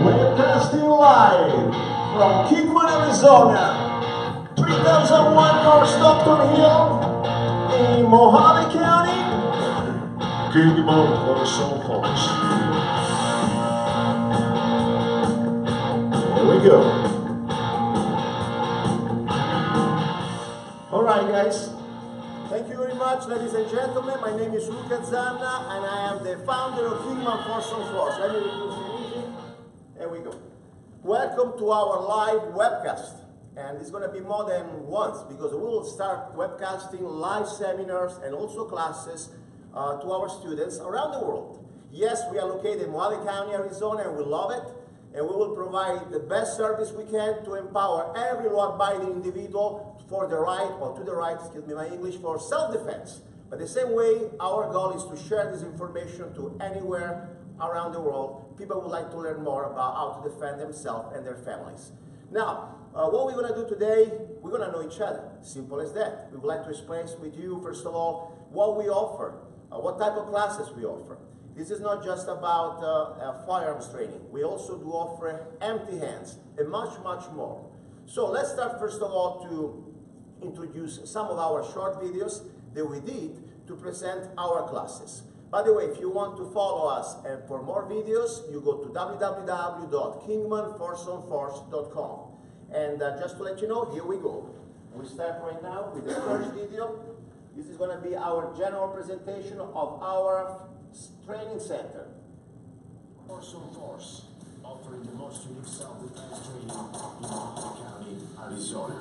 Broadcasting live from Kingman, Arizona, 3001 North Stockton Hill in Mohave County, Kingman Force. Here we go. All right, guys. Thank you very much, ladies and gentlemen. My name is Luca Zanna, and I am the founder of Kingman Force. Let me introduce you. There we go. Welcome to our live webcast. And it's going to be more than once, because we will start webcasting live seminars and also classes to our students around the world. Yes, we are located in Mohave County, Arizona, and we love it. And we will provide the best service we can to empower every law-abiding individual for the right, or to the right, excuse me my English, for self-defense. But the same way, our goal is to share this information to anywhere around the world. People would like to learn more about how to defend themselves and their families. Now, what we're going to do today, we're going to know each other. Simple as that. We would like to explain with you, first of all, what we offer, what type of classes we offer. This is not just about firearms training. We also do offer empty hands and much, much more. So let's start first of all to introduce some of our short videos that we did to present our classes. By the way, if you want to follow us and for more videos, you go to www.kingmanforceonforce.com. And just to let you know, here we go. We start right now with the first video. This is going to be our general presentation of our training center. Force on Force, offering the most unique self-defense training in Mohave County, Arizona.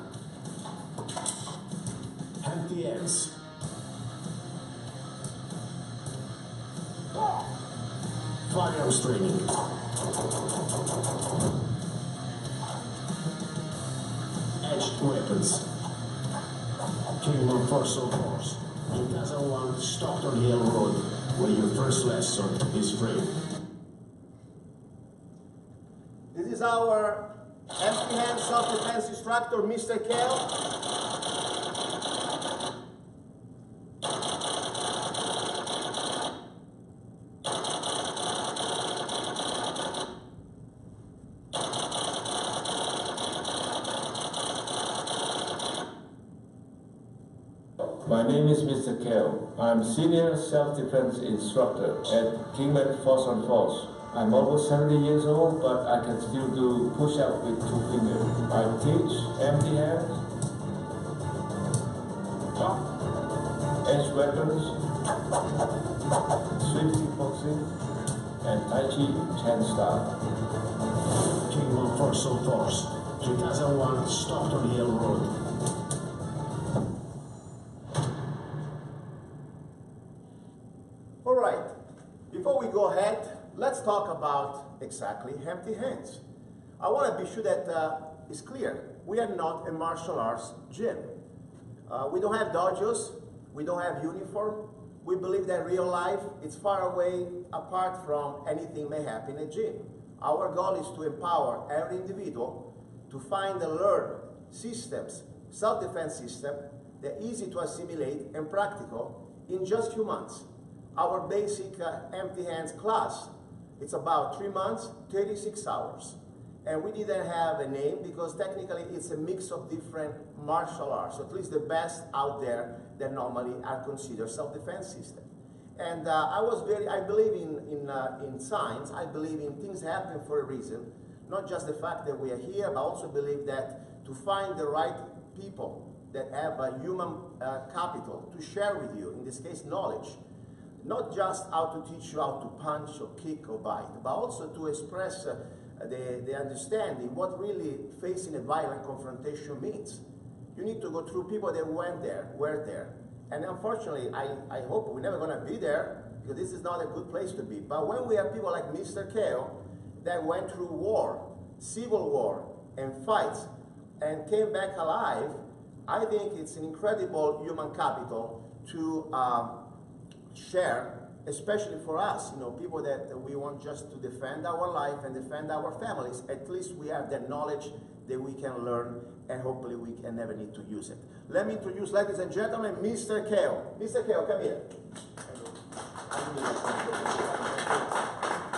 Empty hands. Firearms training. Edged weapons. Kingman Force on Force. 2001 Stockton Hill Road, where your first lesson is free. This is our empty hand self-defense instructor, Mr. Kale. My name is Mr. Kale. I'm Senior Self-Defense Instructor at Kingman Force on Force. I'm almost 70 years old, but I can still do push-up with 2 fingers. I teach empty hands, edge weapons, sweep kickboxing, and Tai Chi Chan style. Kingman Force on Force, 2001 Stockton Hill Road. All right, before we go ahead, let's talk about exactly empty hands. I want to be sure that it's clear. We are not a martial arts gym. We don't have dojos. We don't have uniform. We believe that real life is far away apart from anything may happen in a gym. Our goal is to empower every individual to find and learn systems, self-defense system, that are easy to assimilate and practical in just a few months. Our basic empty hands class, it's about 3 months, 36 hours. And we didn't have a name because technically it's a mix of different martial arts, at least the best out there that normally are considered self-defense system. And I believe in science. I believe in things happen for a reason, not just the fact that we are here, but also believe that to find the right people that have a human capital to share with you, in this case knowledge, not just how to teach you how to punch or kick or bite, but also to express the understanding what really facing a violent confrontation means. You need to go through people that were there. And unfortunately, I hope we're never going to be there, because this is not a good place to be. But when we have people like Mr. Kale that went through war, civil war, and fights, and came back alive, I think it's an incredible human capital to share, especially for us, people that we want just to defend our life and defend our families. At least we have the knowledge that we can learn, and hopefully we can never need to use it. Let me introduce, ladies and gentlemen, Mr. Kale. Mr. Kale, come here.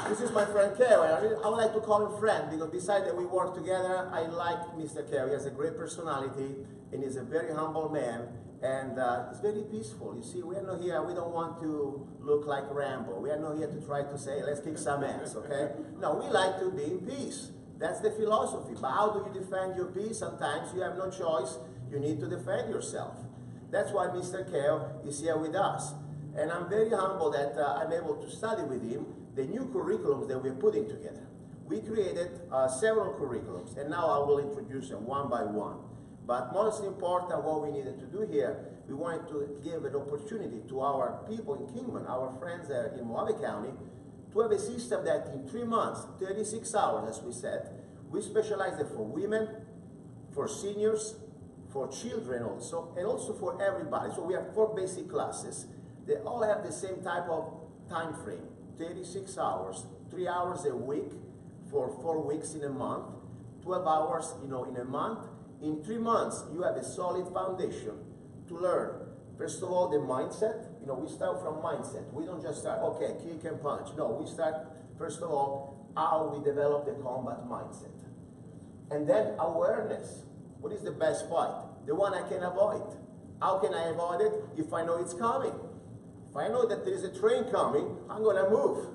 This is my friend Keo. I would like to call him friend because besides that we work together, I like Mr. Keo. He has a great personality and he's a very humble man and he's very peaceful. You see, we are not here, we don't want to look like Rambo. We are not here to try to say, let's kick some ass, okay? No, we like to be in peace. That's the philosophy. But how do you defend your peace? Sometimes you have no choice. You need to defend yourself. That's why Mr. Keo is here with us. And I'm very humble that I'm able to study with him the new curriculums that we're putting together. We created several curriculums, and now I will introduce them one by one. But most important, what we needed to do here, we wanted to give an opportunity to our people in Kingman, our friends there in Mojave County, to have a system that in 3 months, 36 hours, as we said, we specialize it for women, for seniors, for children also, and also for everybody. So we have 4 basic classes. They all have the same type of time frame, 36 hours, 3 hours a week for 4 weeks in a month, 12 hours, in a month. In 3 months, you have a solid foundation to learn. First of all, the mindset. We start from mindset. We don't just start, okay, kick and punch. No, we start, first of all, how we develop the combat mindset. And then awareness. What is the best fight? The one I can avoid. How can I avoid it? If I know it's coming. If I know that there is a train coming, I'm going to move.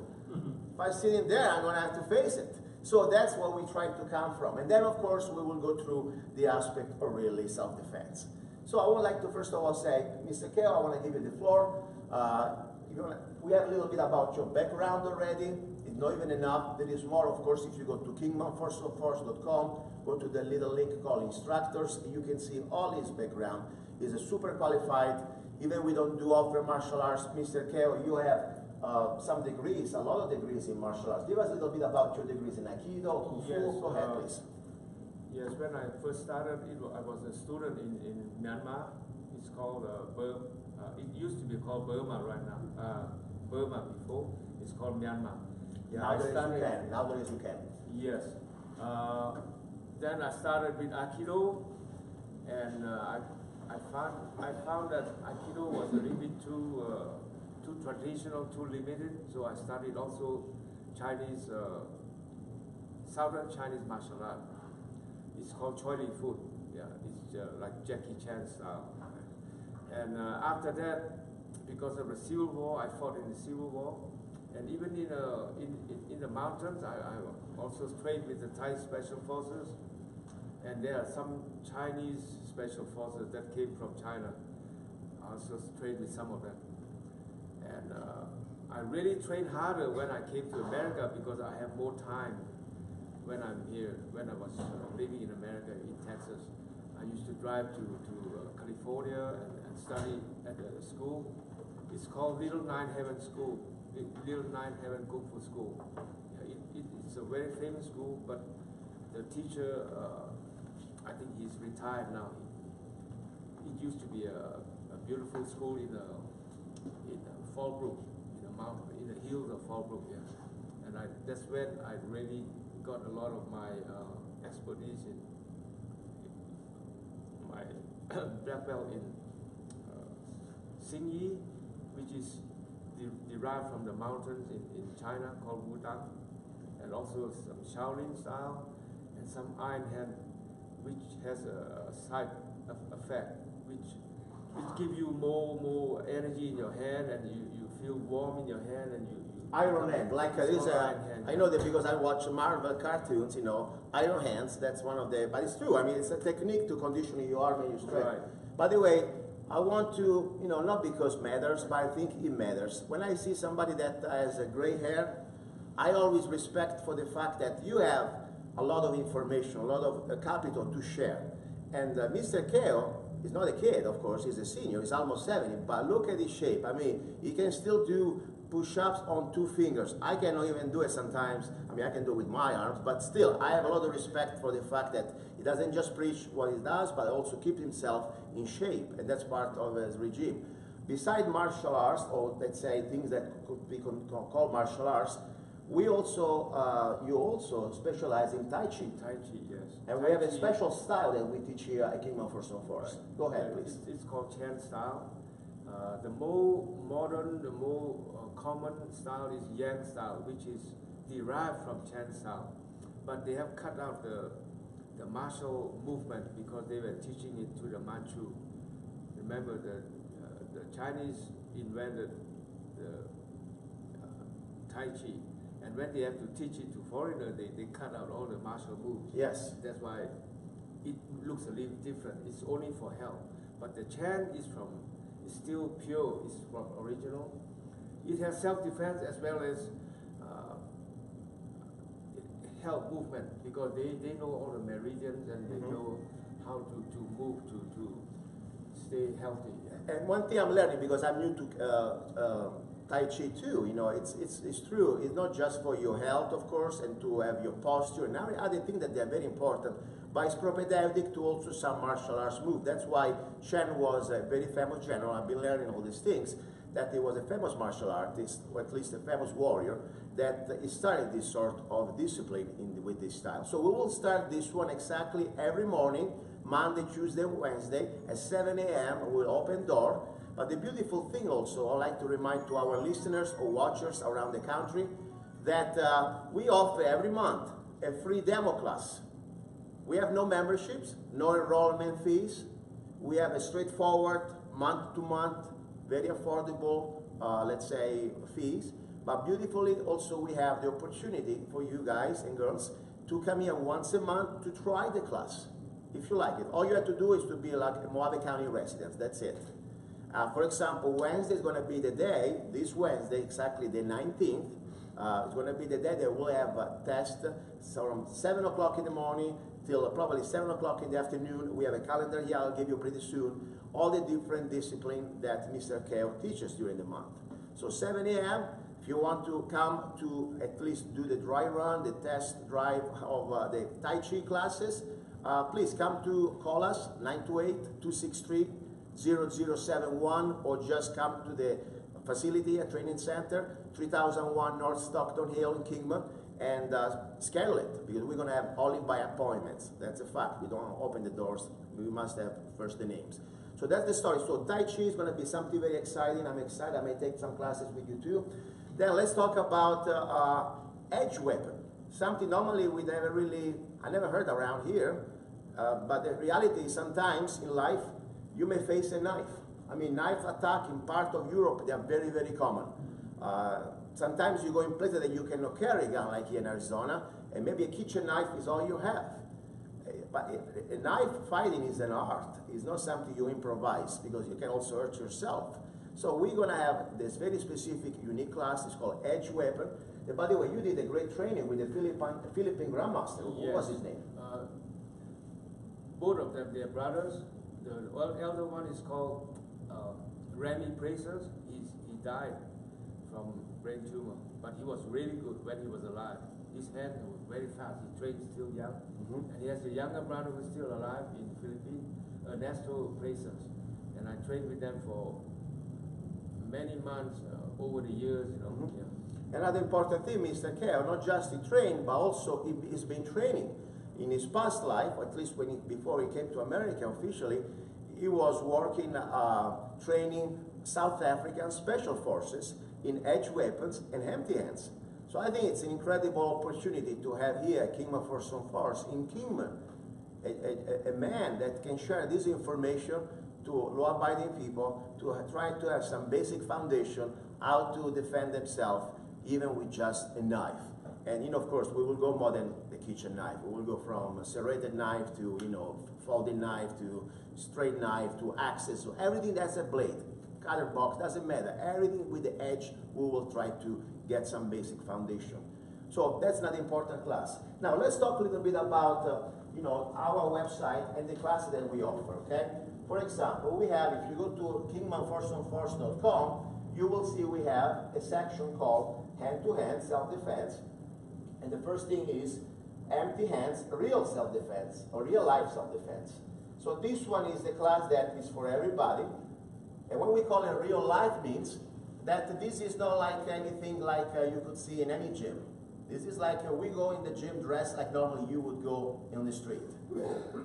If I sit in there, I'm going to have to face it. So that's where we try to come from. And then, of course, we will go through the aspect of really self-defense. So I would like to first of all say, Mr. Keo, I want to give you the floor. We have a little bit about your background already. It's not even enough. There is more, of course, if you go to kingmanforce.com, go to the little link called instructors. You can see all his background. He's a super qualified. Even we don't do offer martial arts. Mr. Keo, you have some degrees, a lot of degrees in martial arts. Give us a little bit about your degrees in Aikido, Kung Fu. Yes, Go ahead, please. Yes, when I first started, I was a student in Myanmar. It's called Burma. It used to be called Burma right now. Burma before. It's called Myanmar. Yeah, Nowadays you can. Yes. Then I started with Aikido, and I found that Aikido was a little bit too traditional, too limited. So I studied also Chinese, Southern Chinese martial art. It's called Choi Li Fu. Yeah, it's like Jackie Chan style. And after that, because of the Civil War, I fought in the Civil War. And even in the mountains, I also trained with the Thai Special Forces. And there are some Chinese Special Forces that came from China. I also trained with some of them. And I really trained harder when I came to America because I have more time when I'm here. When I was living in America, in Texas, I used to drive to California and study at a school. It's called Little Nine Heaven School, Little Nine Heaven Kung Fu School. Yeah, it's a very famous school, but the teacher, I think he's retired now. It used to be a beautiful school in Fallbrook, in the hills of Fallbrook, yeah. And that's when I really got a lot of my expertise in my black belt in Xingyi, which is derived from the mountains in China called Wudang, and also some Shaolin style, and some Iron Hand, which has a side effect, which give you more energy in your hand, and you feel warm in your hand, and you Iron Hand, like I know that because I watch Marvel cartoons, Iron Hands, that's one of the, but it's true, I mean, it's a technique to condition your arm and your strength. Right. By the way, I want to, not because it matters, but I think it matters. When I see somebody that has a gray hair, I always respect for the fact that you have a lot of information, a lot of capital to share. And Mr. Keo is not a kid, of course, he's a senior, he's almost 70, but look at his shape. I mean, he can still do push-ups on 2 fingers. I cannot even do it sometimes. I mean, I can do it with my arms, but still, I have a lot of respect for the fact that he doesn't just preach what he does, but also keep himself in shape, and that's part of his regime. Besides martial arts, or let's say things that could be called martial arts, we also, you also specialize in Tai Chi. Tai Chi, yes. And we have a special style that we teach here at Kingman Force. Right. Go ahead, please. It's called Chan style. The more modern, the more common style is Yang style, which is derived from Chan sound, but they have cut out the martial movement because they were teaching it to the Manchu. Remember, the Chinese invented the Tai Chi, and when they have to teach it to foreigners, they cut out all the martial moves. Yes. That's why it looks a little different. It's only for health. But the Chan is still pure, it's from original. It has self-defense as well as health movement, because they know all the meridians and they know how to move to stay healthy. And one thing I'm learning, because I'm new to Tai Chi too, you know, it's true. It's not just for your health, of course, and to have your posture and every other thing that they're very important, but it's propedeutic to also some martial arts move. That's why Chen was a very famous general. I've been learning all these things, that he was a famous martial artist, or at least a famous warrior, that he started this sort of discipline with this style. So we will start this one exactly every morning, Monday, Tuesday, Wednesday, at 7 a.m. We'll open door. But the beautiful thing also, I'd like to remind to our listeners or watchers around the country, that we offer every month a free demo class. We have no memberships, no enrollment fees. We have a straightforward month-to-month, very affordable, let's say, fees. But beautifully also we have the opportunity for you guys and girls to come here once a month to try the class, if you like it. All you have to do is to be like a Mojave County resident, that's it. For example, Wednesday is going to be the day, this Wednesday, exactly the 19th, it's going to be the day that we'll have a test from 7 o'clock in the morning till probably 7 o'clock in the afternoon. We have a calendar here, I'll give you pretty soon, all the different disciplines that Mr. Keo teaches during the month. So 7 a.m., if you want to come to at least do the dry run, the test drive of the Tai Chi classes, please come to call us, 928-263-0071, or just come to the facility at Training Center, 3001 North Stockton Hill in Kingman, and schedule it, because we're going to have only by appointments. That's a fact. We don't open the doors. We must have first the names. So that's the story. So Tai Chi is going to be something very exciting. I'm excited. I may take some classes with you too. Then let's talk about edge weapon. Something normally we never really, I never heard around here. But the reality is sometimes in life, you may face a knife. I mean, knife attack in part of Europe, they are very, very common. Sometimes you go in places that you cannot carry a gun, like here in Arizona, and maybe a kitchen knife is all you have. But a knife fighting is an art. It's not something you improvise, because you can also hurt yourself. So we're going to have this very specific, unique class. It's called Edge Weapon. And by the way, you did a great training with the Philippine Grandmaster. What was his name? Both of them, they're brothers. The elder one is called Remy Praises. He died from brain tumor, but he was really good when he was alive. His hand was very fast. He trained still young. And he has a younger brother who's still alive in the Philippines, Ernesto Praises. And I trained with them for many months over the years, you know. Another important thing, Mr. Keo, not just he trained, but also he's been training. In his past life, or at least before he came to America officially, he was working, training South African Special Forces in edge weapons and empty hands. So I think it's an incredible opportunity to have here Kingman Force in Kingman, a man that can share this information to law-abiding people, to try to have some basic foundation how to defend themselves, even with just a knife. And you know, of course, we will go more than the kitchen knife. We will go from a serrated knife to, you know, folding knife to straight knife to axes. So everything that's a blade, cutter box, doesn't matter. Everything with the edge, we will try to get some basic foundation. So that's not an important class. Now let's talk a little bit about, you know, our website and the classes that we offer. Okay. For example, we have, if you go to kingmanforceonforce.com, you will see we have a section called hand-to-hand self-defense. And the first thing is empty hands, real self-defense, or real life self-defense. So this one is the class that is for everybody. And when we call it real life means that this is not like anything like you could see in any gym. This is like we go in the gym dressed like normally you would go on the street.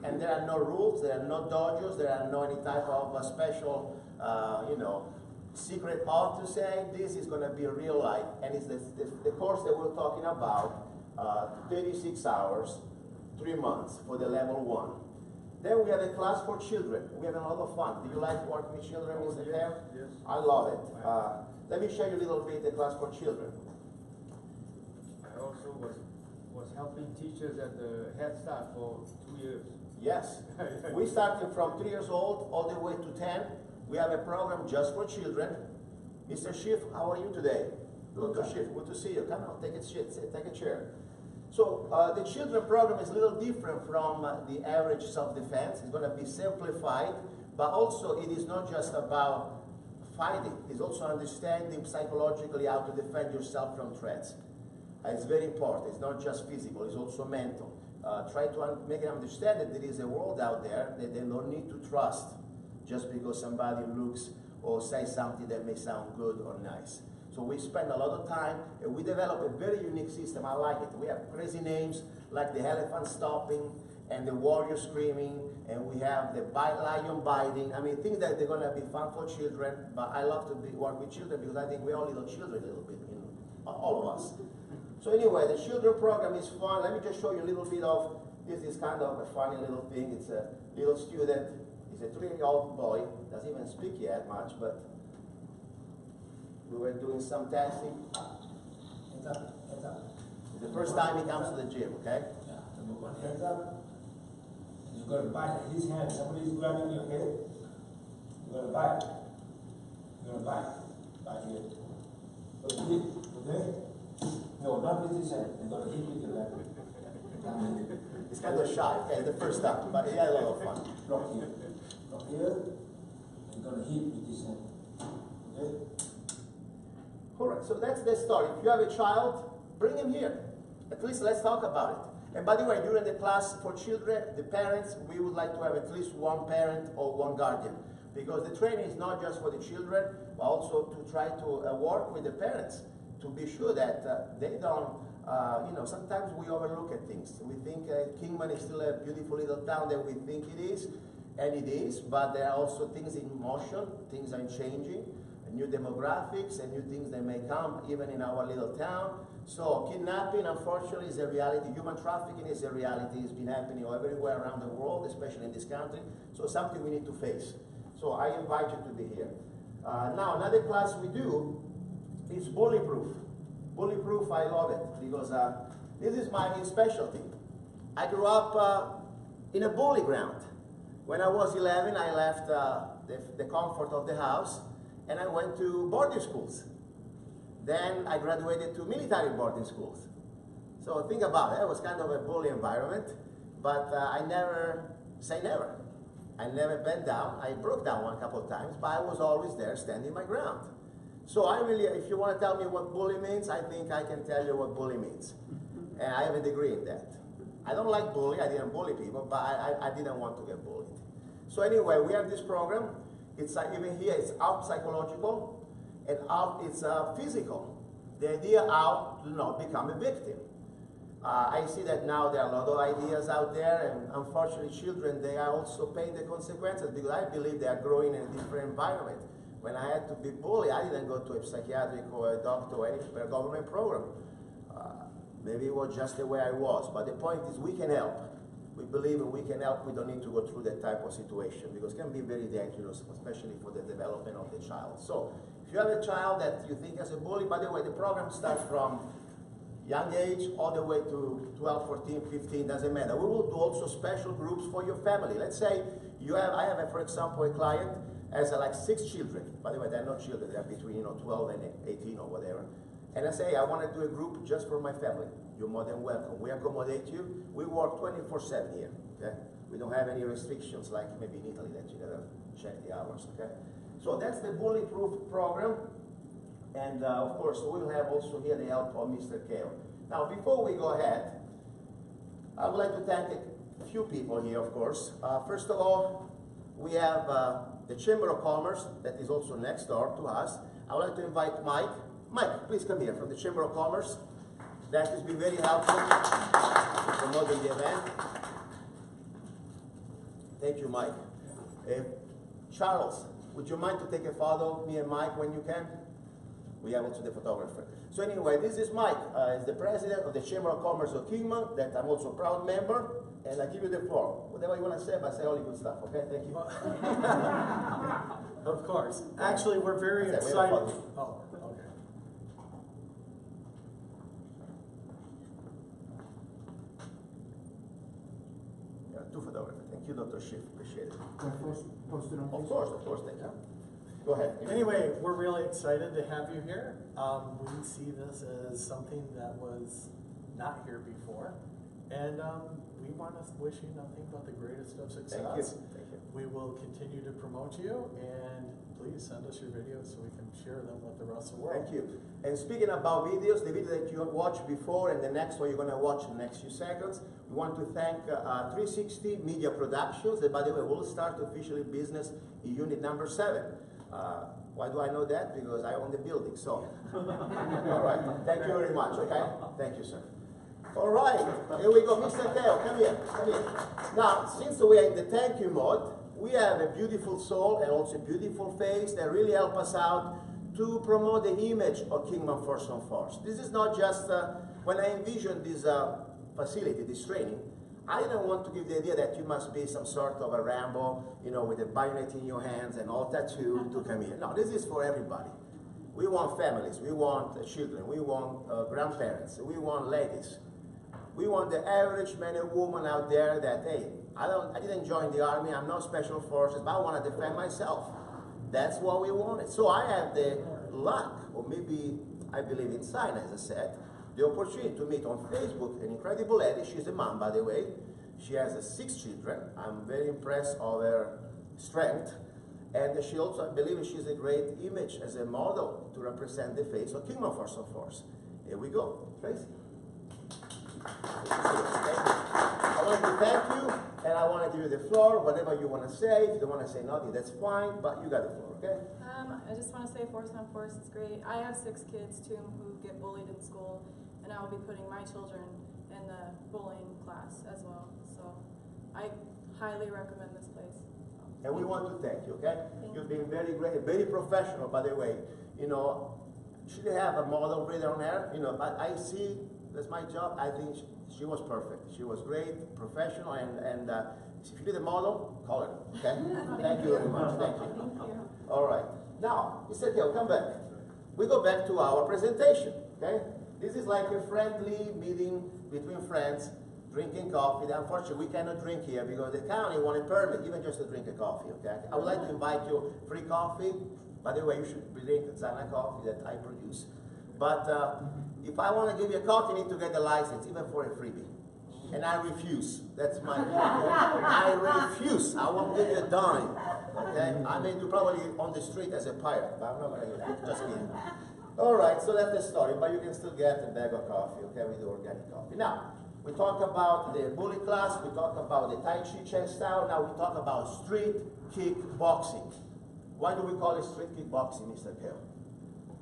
And there are no rules, there are no dojos, there are no any type of special, you know, secret art to say this is going to be real life, and it's the course that we're talking about, 36 hours, 3 months for the level 1. Then we have a class for children. We have a lot of fun. Do you like working with children, Mr. Hare? Yes. I love it. Let me show you a little bit the class for children. I also was helping teachers at the Head Start for 2 years. Yes. We started from 3 years old all the way to 10. We have a program just for children. Mr. Schiff, how are you today? Good to Schiff. Good to see you. Come on, take a chair. So the children program is a little different from the average self-defense. It's going to be simplified, but also it is not just about fighting. It's also understanding psychologically how to defend yourself from threats. It's very important. It's not just physical, it's also mental. Try to make them understand that there is a world out there that they don't need to trust just because somebody looks or says something that may sound good or nice. So we spend a lot of time, and we develop a very unique system. I like it. We have crazy names like the elephant stopping and the warrior screaming, and we have the lion biting. I mean, things that they're going to be fun for children, but I love to work with children because I think we're all little children a little bit, you know, all of us. So anyway, the children program is fun. Let me just show you a little bit of, this is kind of a funny little thing. It's a little student, he's a 3-year-old boy, doesn't even speak yet much, but we were doing some testing. Hands up, hands up. It's the first time he comes to the gym, okay? Yeah, number 1, hands up. You're going to bite his hand. Somebody's grabbing your head. You're going to bite. You're going to bite. Bite here. Okay? No, not with his hand. You're going to hit with your left. He's kind of shy, okay, the first time, but he had a lot of fun. Block here. Block here. You're going to hit with his hand. Okay? All right, so that's the story. If you have a child, bring him here. At least let's talk about it. And by the way, during the class for children, the parents, we would like to have at least one parent or one guardian. Because the training is not just for the children, but also to try to work with the parents to be sure that they don't, you know, sometimes we overlook at things. We think Kingman is still a beautiful little town that we think it is, and it is, but there are also things in motion, things are changing, new demographics and new things that may come even in our little town. So kidnapping, unfortunately, is a reality. Human trafficking is a reality. It's been happening everywhere around the world, especially in this country. So something we need to face. So I invite you to be here. Now, another class we do is bully-proof. Bully-proof, I love it because this is my specialty. I grew up in a bully ground. When I was 11, I left the comfort of the house and I went to boarding schools. Then I graduated to military boarding schools. So think about it, it was kind of a bully environment, but I never say never. I never bent down. I broke down one couple of times, but I was always there standing my ground. So I really, if you want to tell me what bully means, I think I can tell you what bully means. And I have a degree in that. I don't like bully, I didn't bully people, but I didn't want to get bullied. So anyway, we have this program. It's even here, it's out psychological, and out it's physical. The idea out to not become a victim. I see that now there are a lot of ideas out there, and unfortunately children, they are also paying the consequences because I believe they are growing in a different environment. When I had to be bullied, I didn't go to a psychiatric or a doctor or any government program. Maybe it was just the way I was, but the point is we can help. We believe we can help. We don't need to go through that type of situation because it can be very dangerous, especially for the development of the child. So if you have a child that you think is a bully, by the way, the program starts from young age all the way to 12, 14, 15, doesn't matter. We will do also special groups for your family. Let's say I have, for example, a client has like 6 children. By the way, they're not children, they're between 12 and 18 or whatever. And I say, I want to do a group just for my family. You're more than welcome. We accommodate you. We work 24/7 here. Okay? We don't have any restrictions like maybe in Italy that you gotta check the hours. Okay? So that's the bully-proof program. And of course, we'll have also here the help of Mr. Kale. Now, before we go ahead, I would like to thank a few people here, of course. First of all, we have the Chamber of Commerce that is also next door to us. I would like to invite Mike. Mike, please come here from the Chamber of Commerce. That has been very helpful in promoting the event. Thank you, Mike. Charles, Would you mind to take a photo, me and Mike, when you can? We have also the photographer. So anyway, this is Mike. He's the president of the Chamber of Commerce of Kingman, that I'm also a proud member, and I give you the floor. Whatever you want to say, but say all the good stuff, okay? Thank you. Of course. Actually, we're very excited. Oh, okay. Yeah, two photographers. Thank you, Dr. Schiff. Appreciate it. Can I first post it on Of course, thank you. Go ahead. Anyway, we're really excited to have you here. We see this as something that was not here before. And we want to wish you nothing but the greatest of success. Thank you. Thank you. We will continue to promote you, and please send us your videos so we can share them with the rest of the world. Thank you. And speaking about videos, the video that you watched before and the next one you're going to watch in the next few seconds, we want to thank 360 Media Productions, that by the way will start officially business in unit number 7. Why do I know that? Because I own the building, so. All right, thank you very much, okay? Thank you, sir. All right, here we go. Mr. Teo, come here, come here. Now, since we are in the thank you mode, we have a beautiful soul and also a beautiful face that really help us out to promote the image of Kingman Force. This is not just, when I envisioned this facility, this training, I didn't want to give the idea that you must be some sort of a Rambo, you know, with a bayonet in your hands and all tattoo to come here. No, this is for everybody. We want families, we want children, we want grandparents, we want ladies. We want the average man and woman out there that, hey, I didn't join the army, I'm not special forces, but I want to defend myself. That's what we wanted. So I have the luck, or maybe I believe in sign, as I said, the opportunity to meet on Facebook an incredible lady. She's a mom, by the way. She has 6 children. I'm very impressed of her strength. And she also, I believe she's a great image as a model to represent the face of Kingman Force. Here we go, Tracy. I want to thank you, and I want to give you the floor. Whatever you want to say, if you don't want to say nothing, that's fine, but you got the floor, okay? I just want to say Force on Force is great. I have 6 kids too who get bullied in school, and I will be putting my children in the bullying class as well. So I highly recommend this place. And we want to thank you, okay? You've been very great, very professional, by the way. You know, should have a model right on there, you know, but I see, that's my job, I think she was perfect. She was great, professional, and if you need a model, call her, okay? Thank you very much, thank you. Thank you. All right, now, Mr. Teo, come back. We go back to our presentation, okay? This is like a friendly meeting between friends, drinking coffee. Unfortunately, we cannot drink here because the county won't permit even just to drink a coffee, okay? I would like to invite you free coffee. By the way, you should drink Zana coffee that I produce. But if I want to give you a coffee, you need to get a license, even for a freebie. And I refuse. That's my I refuse. I won't give you a dime. Okay? I may do probably on the street as a pirate, but I'm not going to do that. Just kidding. All right, so that's the story, but you can still get a bag of coffee, okay, with the organic coffee. Now, we talk about the bully class, we talk about the Tai Chi chest style, now we talk about street kickboxing. Why do we call it street kickboxing, Mr. Kale?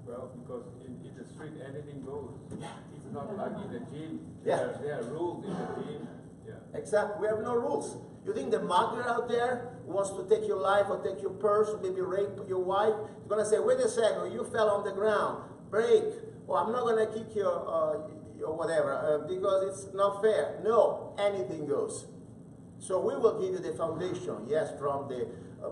Well, because in the street anything goes. It's not like in the gym. Yeah. There are rules in the gym. Yeah. Exactly, we have no rules. You think the mugger out there who wants to take your life or take your purse or maybe rape your wife is going to say, wait a second, you fell on the ground, break, or I'm not going to kick your whatever because it's not fair. No, anything goes. So we will give you the foundation, yes, from the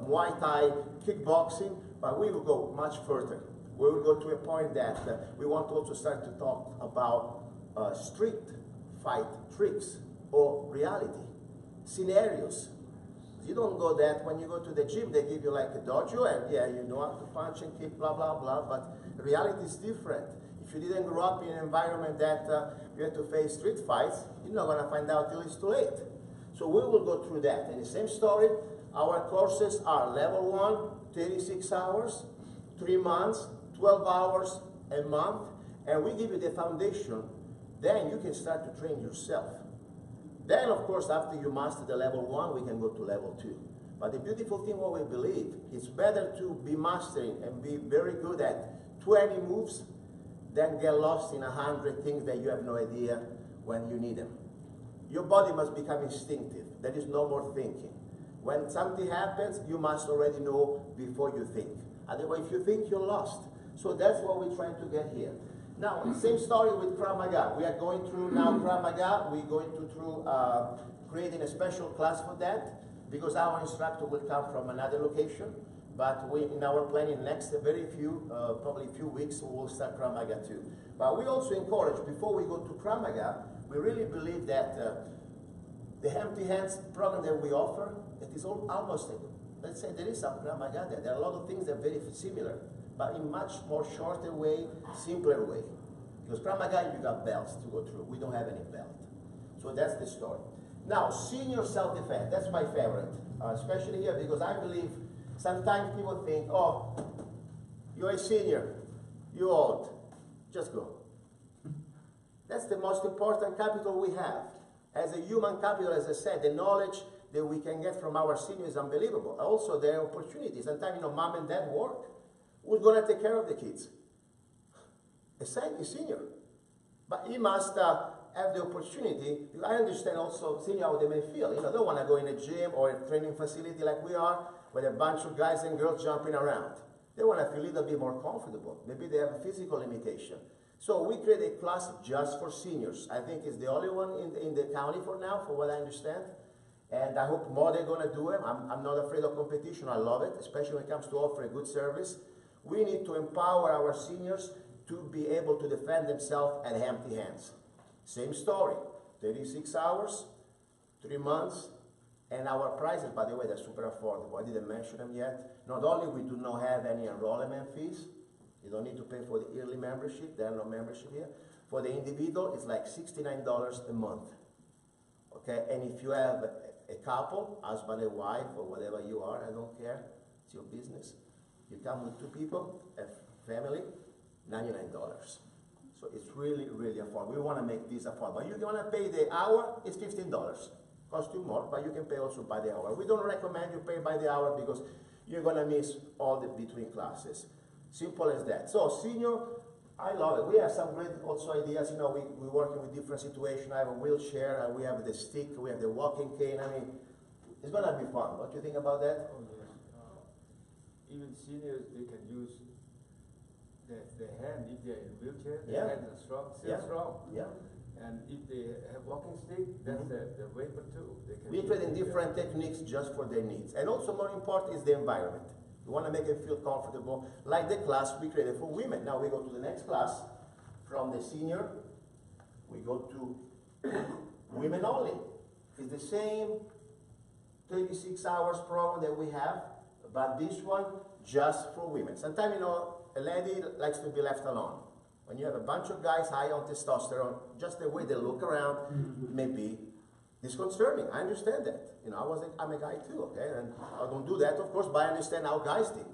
Muay Thai kickboxing, but we will go much further. We will go to a point that we want to also start to talk about street fight tricks or reality scenarios. You don't go that when you go to the gym, they give you like a dojo and yeah, you know how to punch and kick, blah, blah, blah, but reality is different. If you didn't grow up in an environment that you had to face street fights, you're not going to find out till it's too late. So we will go through that. And the same story, our courses are level 1, 36 hours, 3 months, 12 hours a month, and we give you the foundation. Then you can start to train yourself. Then, of course, after you master the level 1, we can go to level 2. But the beautiful thing, what we believe, it's better to be mastering and be very good at 20 moves than get lost in 100 things that you have no idea when you need them. Your body must become instinctive. There is no more thinking. When something happens, you must already know before you think. Otherwise, if you think, you're lost. So that's what we're trying to get here. Now, same story with Krav Maga. We are going through now Krav Maga. We're going through creating a special class for that, because our instructor will come from another location. But we, in our planning, next very few, probably a few weeks, we will start Krav Maga too. But we also encourage, before we go to Krav Maga, we really believe that the Empty Hands program that we offer, it is almost, let's say there is some Krav Maga there. There are a lot of things that are very similar, but in much more shorter way, simpler way. Because Krav Maga, you got belts to go through. We don't have any belt. So that's the story. Now, senior self-defense, that's my favorite, especially here, because I believe sometimes people think, oh, you're a senior, you're old, just go. That's the most important capital we have. As a human capital, as I said, the knowledge that we can get from our seniors is unbelievable. Also, there are opportunities. Sometimes, mom and dad work. Who's going to take care of the kids? A senior. But he must have the opportunity. I understand also senior how they may feel. They don't want to go in a gym or a training facility like we are, with a bunch of guys and girls jumping around. They want to feel a little bit more comfortable. Maybe they have a physical limitation. So we create a class just for seniors. I think it's the only one in the county for now, for what I understand. And I hope more they're going to do it. I'm not afraid of competition. I love it, especially when it comes to offering good service. We need to empower our seniors to be able to defend themselves at empty hands. Same story, 36 hours, 3 months, and our prices, by the way, they're super affordable. I didn't mention them yet. Not only we do not have any enrollment fees, you don't need to pay for the yearly membership, there are no membership here. For the individual, it's like $69 a month. Okay, and if you have a couple, husband and wife, or whatever you are, I don't care, it's your business. You come with 2 people, a family, $99. So it's really, really affordable. We want to make this affordable. You want to pay the hour, it's $15. Cost you more, but you can pay also by the hour. We don't recommend you pay by the hour because you're going to miss all the between classes. Simple as that. So senior, I love it. We have some great also ideas. We're working with different situations. I have a wheelchair, we have the stick, we have the walking cane. I mean, it's going to be fun. What do you think about that? Oh, yes. Even seniors, they can use the hand if they're in a wheelchair. The hand is strong, still strong. Yeah. And if they have walking stick, that's the weapon too. We create different techniques just for their needs. And also more important is the environment. We want to make them feel comfortable. Like the class we created for women. Now we go to the next class. From the senior, we go to women only. It's the same 36 hours program that we have, but this one just for women. Sometimes, a lady likes to be left alone. When you have a bunch of guys high on testosterone, just the way they look around may be disconcerting. I understand that. I'm a guy too, okay? And I don't do that, of course, but I understand how guys think.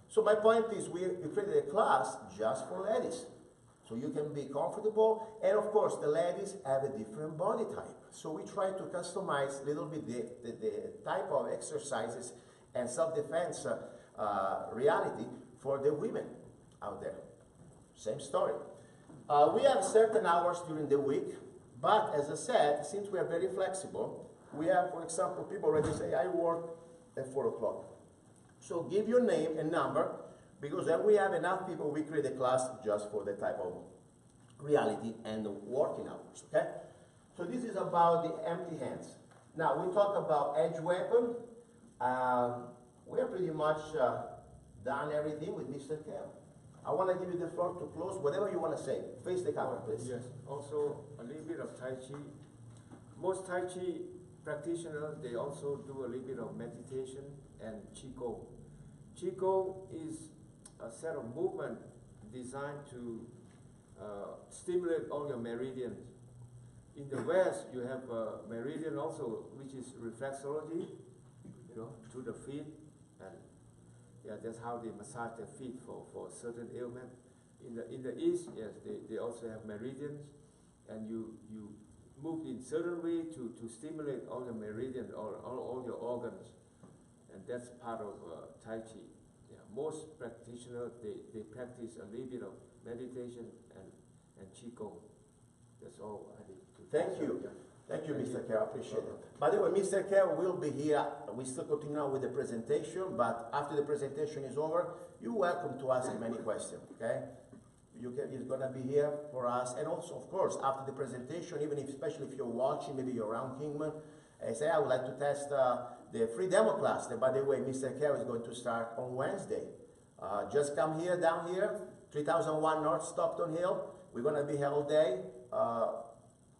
So my point is we created a class just for ladies. So you can be comfortable. And of course, the ladies have a different body type. So we try to customize a little bit the type of exercises and self-defense reality for the women out there. Same story. We have certain hours during the week, but as I said, since we are very flexible, we have, for example, people already say, I work at 4 o'clock. So give your name and number, because then we have enough people, we create a class just for the type of reality and the working hours, okay? So this is about the empty hands. Now, we talk about edge weapon. We are pretty much done everything with Mr. Kell. I want to give you the floor to close, whatever you want to say. Face the camera, please. Yes, also a little bit of Tai Chi. Most Tai Chi practitioners, they also do a little bit of meditation and Qigong. Qigong is a set of movement designed to stimulate all your meridians. In the West, you have a meridian also, which is reflexology, to the feet. And yeah, that's how they massage their feet for certain ailment. In the East, yes, they also have meridians, and you move in certain way to stimulate all your meridians, all your organs, and that's part of Tai Chi. Yeah, most practitioners they practice a little bit of meditation and Qigong. That's all I did. Thank you. Thank you, Mr. Kerr. I appreciate it. By the way, Mr. Kerr will be here. We still continue with the presentation, but after the presentation is over, you're welcome to ask him any question, okay? He's going to be here for us. And also, of course, after the presentation, even if, especially if you're watching, maybe you're around Kingman, say, I would like to test the free demo class that, by the way, Mr. Kerr is going to start on Wednesday. Just come here, down here, 3001 North Stockton Hill. We're going to be here all day.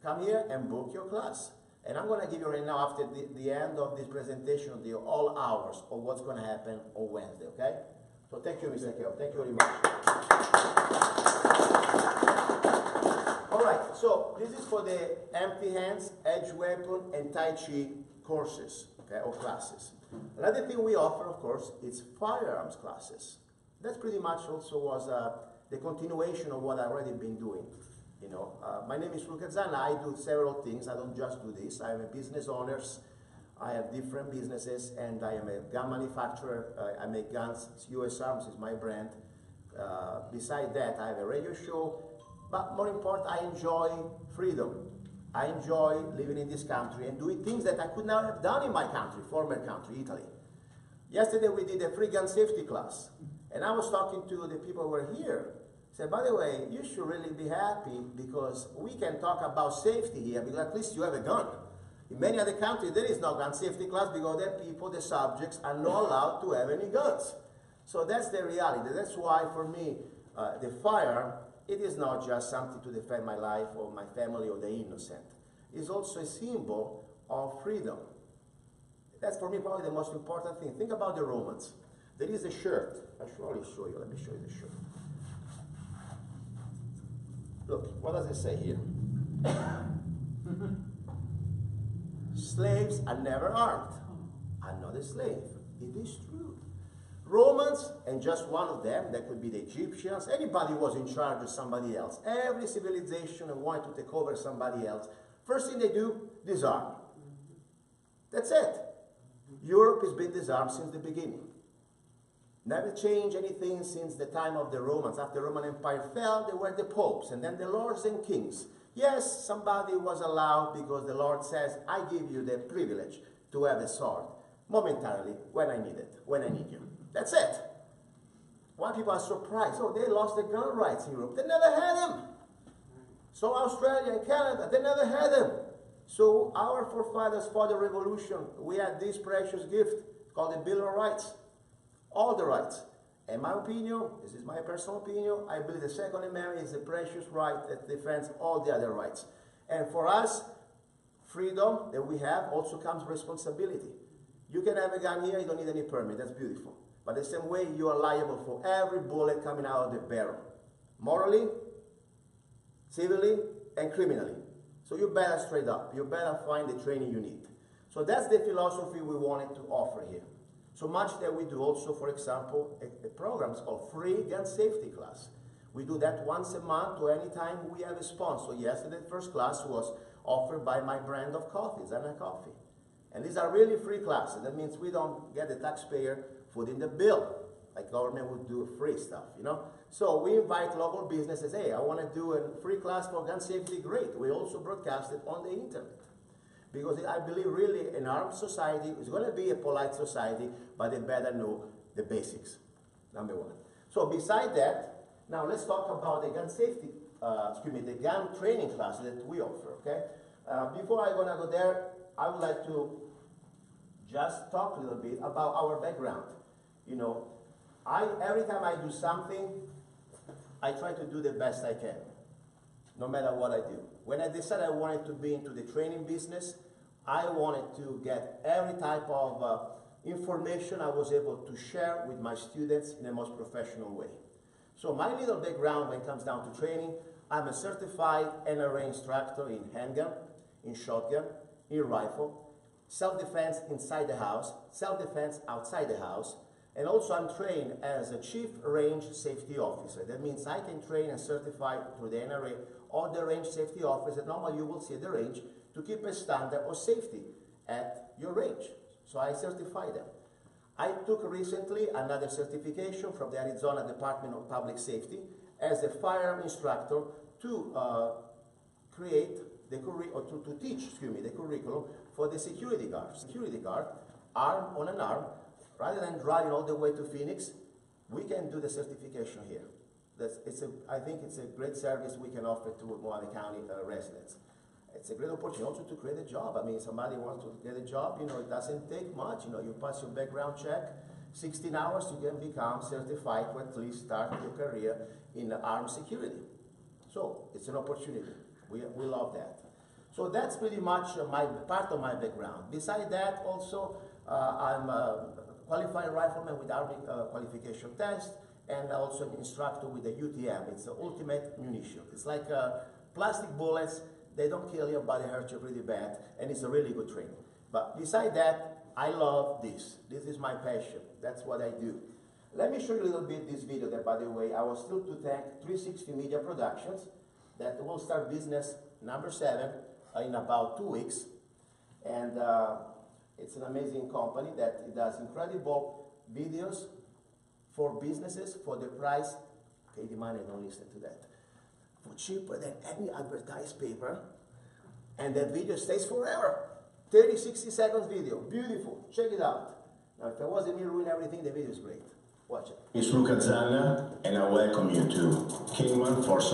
Come here and book your class. And I'm going to give you right now, after the end of this presentation, the all hours of what's going to happen on Wednesday, okay? So thank you, Mr. Kerr. Thank you very much. All right, so this is for the empty hands, edge weapon, and Tai Chi courses, okay, or classes. Another thing we offer, of course, is firearms classes. That's pretty much also was the continuation of what I've already been doing. You know, my name is Luca Zanna. I do several things. I don't just do this. I am a business owner. I have different businesses, and I am a gun manufacturer. I make guns. US Arms is my brand. Besides that, I have a radio show. But more important, I enjoy freedom. I enjoy living in this country and doing things that I could not have done in my country, former country, Italy. Yesterday, we did a free gun safety class. And I was talking to the people who were here. Said, by the way, you should really be happy because we can talk about safety here because at least you have a gun. In many other countries, there is no gun safety class because the people, the subjects, are not allowed to have any guns. So that's the reality. That's why, for me, the firearm, it is not just something to defend my life or my family or the innocent. It's also a symbol of freedom. That's, for me, probably the most important thing. Think about the Romans. There is a shirt. I should already show you. Let me show you the shirt. Look, what does it say here? Slaves are never armed. I'm not a slave. It is true. Romans, and just one of them, that could be the Egyptians, anybody who was in charge of somebody else. Every civilization wanted to take over somebody else. First thing they do, disarm. That's it. Europe has been disarmed since the beginning. Never changed anything since the time of the Romans. After the Roman Empire fell, they were the popes, and then the lords and kings. Yes, somebody was allowed because the Lord says, I give you the privilege to have a sword, momentarily, when I need it, when I need you. That's it. Why people are surprised? Oh, they lost their gun rights in Europe. They never had them. So Australia and Canada, they never had them. So our forefathers fought the revolution. We had this precious gift called the Bill of Rights. All the rights. In my opinion, this is my personal opinion, I believe the Second Amendment is a precious right that defends all the other rights. And for us, freedom that we have also comes responsibility. You can have a gun here, you don't need any permit, that's beautiful. But the same way, you are liable for every bullet coming out of the barrel. Morally, civilly, and criminally. So you better straight up. You better find the training you need. So that's the philosophy we wanted to offer here. So much that we do also, for example, a program called Free Gun Safety Class. We do that once a month or any time we have a sponsor. Yesterday, the first class was offered by my brand of coffee, Zanna Coffee. And these are really free classes. That means we don't get the taxpayer footing the bill, like government would do free stuff, you know? So we invite local businesses, hey, I want to do a free class for gun safety, great. We also broadcast it on the internet. Because I believe really in our society, it's going to be a polite society, but they better know the basics, number one. So beside that, now let's talk about the gun safety, the gun training classes that we offer, okay? Before I'm going to go there, I would like to just talk a little bit about our background. You know, every time I do something, I try to do the best I can, no matter what I do. When I decided I wanted to be into the training business, I wanted to get every type of information I was able to share with my students in the most professional way. So my little background when it comes down to training, I'm a certified NRA instructor in handgun, in shotgun, in rifle, self-defense inside the house, self-defense outside the house, and also I'm trained as a Chief Range Safety Officer. That means I can train and certify through the NRA all the range safety officers that normally you will see at the range to keep a standard of safety at your range. So I certify them. I took recently another certification from the Arizona Department of Public Safety as a firearm instructor to create the or to teach, the curriculum for the security guard. Security guard, arm on an arm, rather than driving all the way to Phoenix, we can do the certification here. I think it's a great service we can offer to Moana County residents. It's a great opportunity also to create a job. I mean, somebody wants to get a job, it doesn't take much. You pass your background check, 16 hours, you can become certified to at least start your career in armed security. So it's an opportunity. We love that. So that's pretty much part of my background. Besides that, also, I'm a qualified rifleman with Army qualification test, and also an instructor with the UTM. It's the ultimate munition. It's like plastic bullets. They don't kill you, but they hurt you pretty bad, and it's a really good training. But besides that, I love this. This is my passion. That's what I do. Let me show you a little bit this video that, by the way, I was still to thank 360 Media Productions that will start business number 7 in about 2 weeks. And it's an amazing company that does incredible videos for businesses for the price, okay, demand, don't listen to that, for cheaper than any advertised paper, and that video stays forever. 30, 60 seconds video, beautiful, check it out. Now if I wasn't me ruin everything, the video is great. Watch it. It's Luca Zanna, and I welcome you to Kingman Force.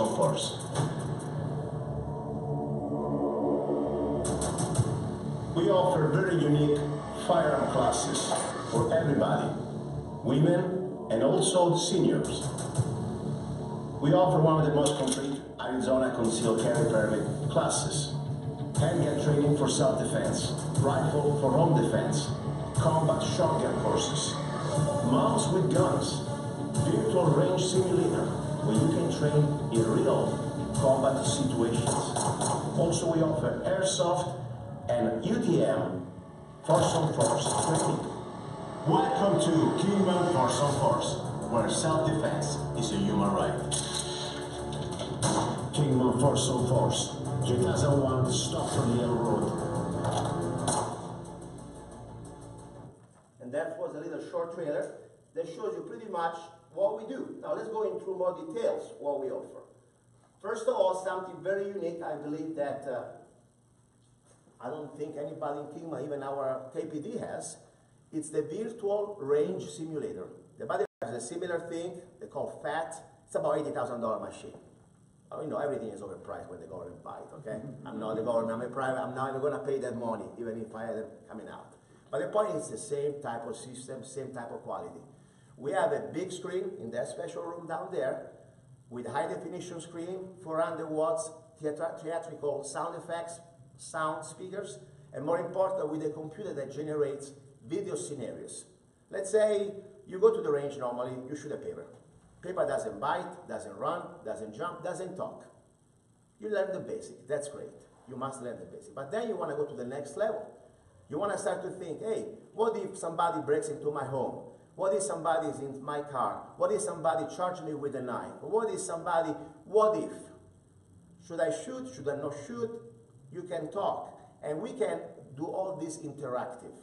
We offer very unique firearm classes for everybody, women and also seniors. We offer one of the most complete Arizona concealed carry permit classes. Handgun training for self-defense, rifle for home defense, combat shotgun courses, mounts with guns, virtual range simulator where you can train in real combat situations. Also we offer airsoft and UTM force-on-force training. Welcome to Kingman Force, where self-defense is a human right. Kingman Force, 2001 Stockton Hill Road. And that was a little short trailer that shows you pretty much what we do. Now let's go into more details what we offer. First of all, something very unique, I believe that I don't think anybody in Kingman, even our KPD has. It's the virtual range simulator. The body has a similar thing, they call FAT. It's about $80,000 machine. Everything is overpriced when the government buy it, okay? I'm not the government, I'm a private, I'm not even gonna pay that money, even if I had it coming out. But the point is the same type of system, same type of quality. We have a big screen in that special room down there with high definition screen, 400 watts, theatrical sound effects, sound speakers, and more important, with a computer that generates video scenarios. Let's say you go to the range normally, you shoot a paper. Paper doesn't bite, doesn't run, doesn't jump, doesn't talk. You learn the basic, that's great. You must learn the basic. But then you want to go to the next level. You want to start to think, hey, what if somebody breaks into my home? What if somebody is in my car? What if somebody charged me with a knife? What if? Should I shoot? Should I not shoot? You can talk. And we can do all this interactive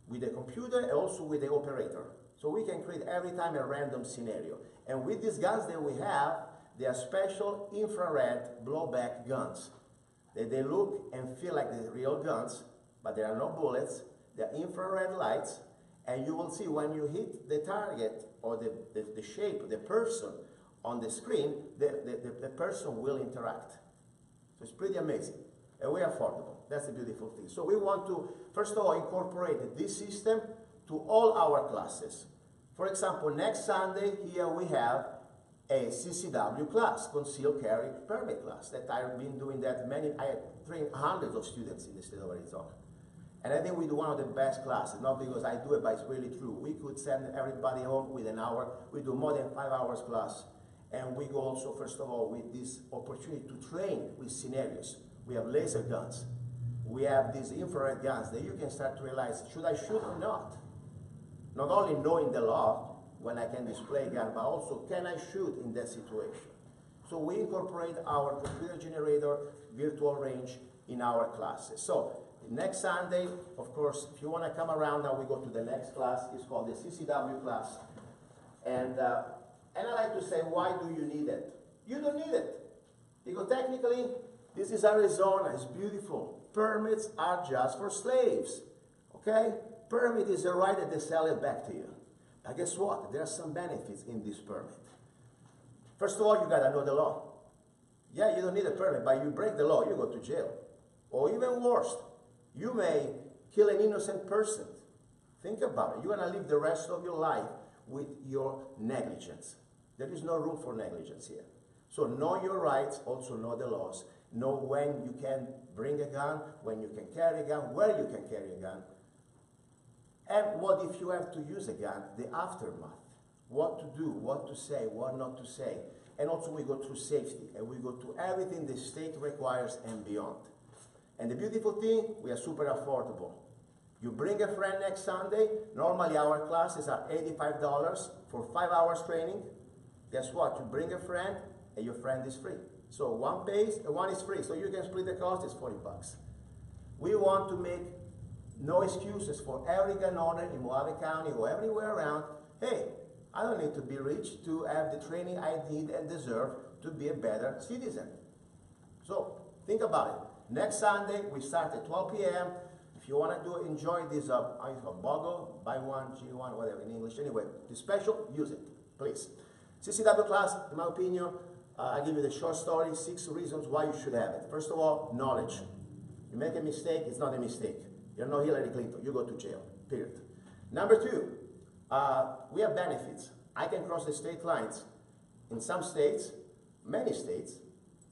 with the computer and also with the operator. So we can create every time a random scenario. And with these guns that we have, they are special infrared blowback guns. They look and feel like the real guns, but there are no bullets. They are infrared lights, and you will see when you hit the target or the shape, the person on the screen, the person will interact. So it's pretty amazing. And we're affordable. That's a beautiful thing. So we want to, first of all, incorporate this system to all our classes. For example, next Sunday here we have a CCW class, Concealed Carry Permit class, that I've been doing that I train hundreds of students in the state of Arizona. And I think we do one of the best classes, not because I do it, but it's really true. We could send everybody home with an hour. We do more than 5 hours class. And we go also, first of all, with this opportunity to train with scenarios. We have laser guns. We have these infrared guns that you can start to realize, should I shoot or not? Not only knowing the law, when I can display a gun, but also, can I shoot in that situation? So we incorporate our computer generator virtual range in our classes. So next Sunday, of course, if you want to come around, now we go to the next class. It's called the CCW class. And I like to say, why do you need it? You don't need it. Because technically, This is Arizona. It's beautiful. Permits are just for slaves. Okay? Permit is a right that they sell it back to you. But guess what? There are some benefits in this permit. First of all, you got to know the law. Yeah, you don't need a permit, but you break the law, you go to jail. Or even worse, you may kill an innocent person. Think about it. You're going to live the rest of your life with your negligence. There is no room for negligence here. So know your rights, also know the laws. Know when you can bring a gun, when you can carry a gun, where you can carry a gun. And what if you have to use a gun, the aftermath. What to do, what to say, what not to say. And also we go through safety, and we go through everything the state requires and beyond. And the beautiful thing, we are super affordable. You bring a friend next Sunday. Normally our classes are $85 for 5 hours training. Guess what? You bring a friend and your friend is free. So one pays and one is free. So you can split the cost, it's 40 bucks. We want to make no excuses for every gun owner in Mojave County or everywhere around. Hey, I don't need to be rich to have the training I need and deserve to be a better citizen. So think about it. Next Sunday, we start at 12 p.m. If you want to enjoy this BOGO, buy one, G1, whatever in English. Anyway, the special, use it, please. CCW class, in my opinion, I give you the short story, 6 reasons why you should have it. First of all, knowledge. You make a mistake, it's not a mistake. You're not Hillary Clinton, you go to jail, period. Number 2, we have benefits. I can cross the state lines in some states, many states,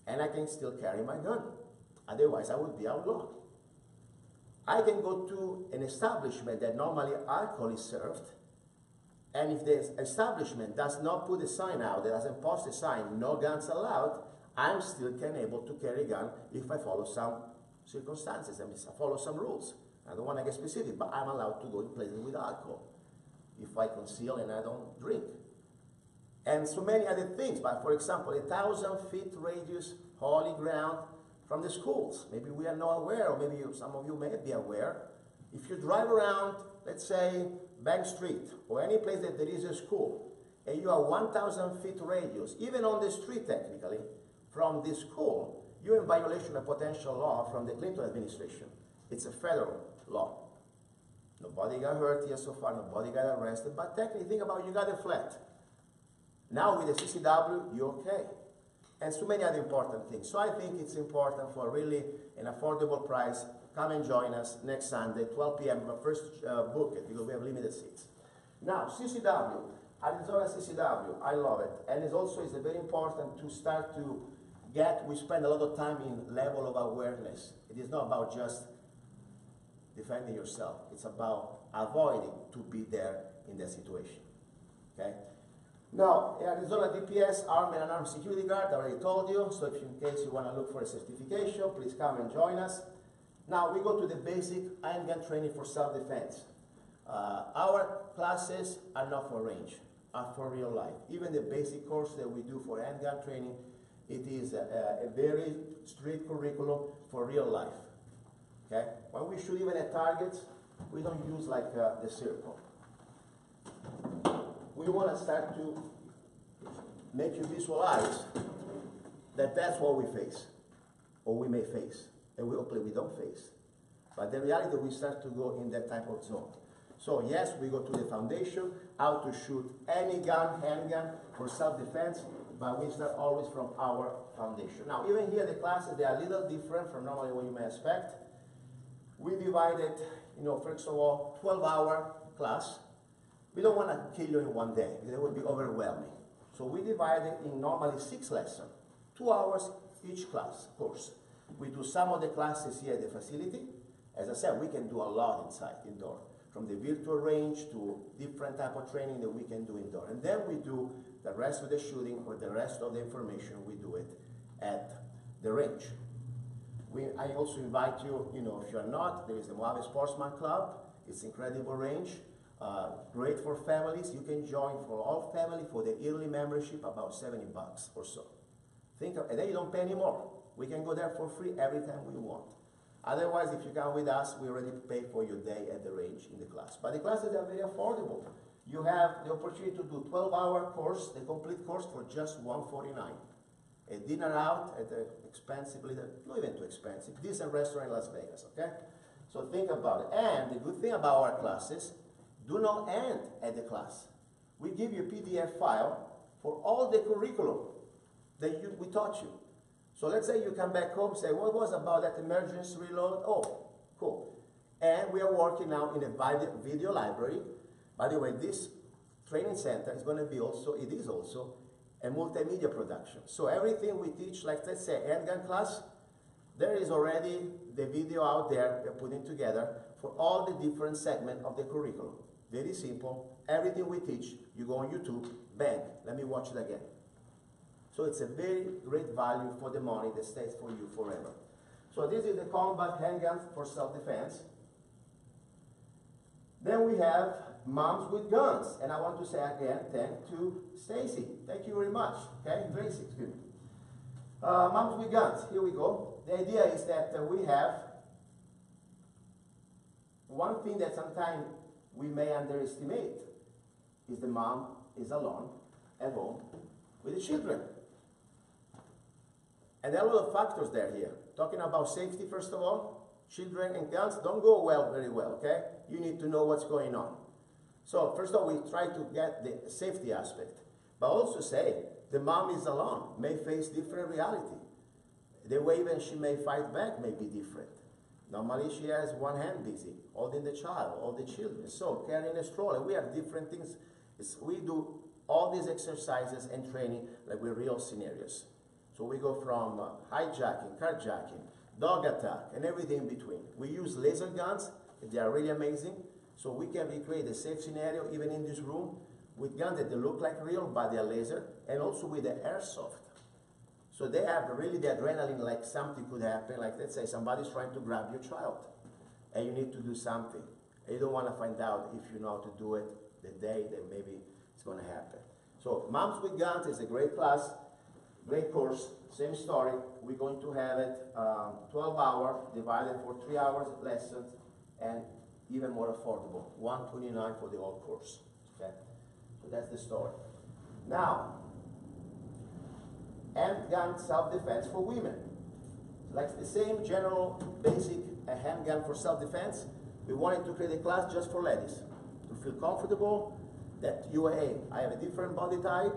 and I can still carry my gun. Otherwise, I would be outlawed. I can go to an establishment that normally alcohol is served, and if the establishment does not put a sign out, that doesn't post a sign, no guns allowed, I'm still able to carry a gun if I follow some circumstances, and I follow some rules. I don't want to get specific, but I'm allowed to go in places with alcohol if I conceal and I don't drink. And so many other things, but for example, 1,000 feet radius, holy ground from the schools. Maybe we are not aware, or maybe some of you may be aware. If you drive around, let's say, Bank Street, or any place that there is a school, and you are 1,000 feet radius, even on the street technically, from this school, you're in violation of potential law from the Clinton administration. It's a federal law. Nobody got hurt here so far, nobody got arrested, but technically, think about it, you got a flat. Now with the CCW, you're okay. And so many other important things. So I think it's important for really an affordable price. Come and join us next Sunday, 12 p.m. But first book it, because we have limited seats. Now, CCW, Arizona CCW, I love it. And it's very important to start to we spend a lot of time in level of awareness. It is not about just defending yourself. It's about avoiding to be there in that situation. Okay? Now, Arizona DPS, Armed and Unarmed Security Guard, I already told you, so if in case you want to look for a certification, please come and join us. Now, we go to the basic handgun training for self-defense. Our classes are not for range, are for real life. Even the basic course that we do for handgun training, it is a very strict curriculum for real life. Okay? When we shoot even at targets, we don't use like the circle. We want to start to make you visualize that that's what we face, or we may face, and hopefully we don't face. But the reality, we start to go in that type of zone. So yes, we go to the foundation, how to shoot any gun, handgun, for self-defense, but we start always from our foundation. Now, even here, the classes, they are a little different from normally what you may expect. We divided, first of all, 12-hour class. We don't want to kill you in one day, because it would be overwhelming. So we divided in normally 6 lessons, 2 hours each class course. We do some of the classes here at the facility. As I said, we can do a lot inside, indoor, from the virtual range to different type of training that we can do indoor. And then we do the rest of the shooting, or the rest of the information, we do it at the range. I also invite you, if you're not, there is the Mojave Sportsman Club. It's incredible range. Great for families. You can join for all family for the yearly membership, about $70 or so. And then you don't pay anymore. We can go there for free every time we want. Otherwise, if you come with us, we already pay for your day at the range in the class. But the classes are very affordable. You have the opportunity to do 12-hour course, the complete course, for just $149. a dinner out at the expensively, not even too expensive, decent restaurant in Las Vegas, okay? So think about it. And the good thing about our classes do not end at the class. We give you a PDF file for all the curriculum that we taught you. So let's say you come back home and say, what was about that emergency reload? Oh, cool. And we are working now in a video library. By the way, this training center is going to be also, it is also a multimedia production. So everything we teach, like let's say handgun class, there is already the video out there we're putting together for all the different segments of the curriculum. Very simple. Everything we teach, you go on YouTube, bang, let me watch it again. So it's a very great value for the money that stays for you forever. So this is the combat handgun for self-defense. Then we have moms with guns. And I want to say again, thank to Stacy. Thank you very much. Okay, Tracy, excuse me. Moms with guns, here we go. The idea is that we have one thing that sometimes we may underestimate is the mom is alone at home with the children. And there are a lot of factors there here. Talking about safety, first of all, children and guns don't go very well, okay? You need to know what's going on. So first of all, we try to get the safety aspect, but also say the mom is alone, may face different reality. The way even she may fight back may be different. Normally she has one hand busy, holding the child, all the children. So carrying a stroller, we have different things. We do all these exercises and training like with real scenarios. So we go from hijacking, carjacking, dog attack, and everything in between. We use laser guns, they are really amazing. So we can recreate a safe scenario even in this room with guns that they look like real, but they are laser, and also with the airsoft. So they have really the adrenaline, like something could happen, like let's say somebody's trying to grab your child, and you need to do something. And you don't want to find out if you know how to do it the day that maybe it's going to happen. So Moms with Guns is a great class, great course, same story. We're going to have it 12 hours divided for 3 hours lessons, and even more affordable, $129 for the whole course. Okay, so that's the story. Now, handgun self-defense for women. Like the same general basic handgun for self-defense, we wanted to create a class just for ladies to feel comfortable that I have a different body type,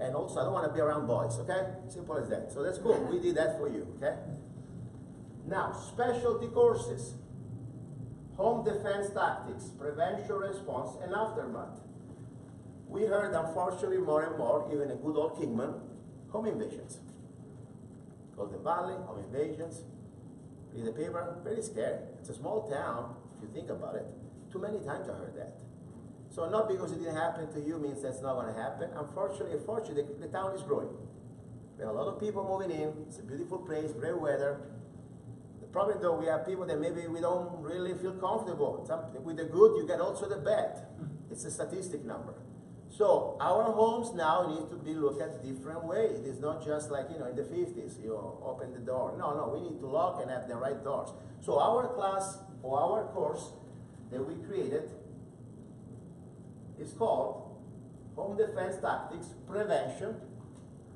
and also I don't want to be around boys, okay? Simple as that. So that's cool. We did that for you, okay? Now, specialty courses. Home defense tactics, prevention response, and aftermath. We heard, unfortunately, more and more, even in good old Kingman, home invasions. Golden Valley, home invasions. Read the paper, very scary. It's a small town, if you think about it. Too many times I heard that. So not because it didn't happen to you means that's not going to happen. Unfortunately, the town is growing. There are a lot of people moving in. It's a beautiful place, great weather. The problem though, we have people that maybe we don't really feel comfortable. With the good, you get also the bad. It's a statistic number. So our homes now need to be looked at a different way. It is not just like, in the 50s, you open the door. No, we need to lock and have the right doors. So our class, or our course that we created is called Home Defense Tactics, Prevention,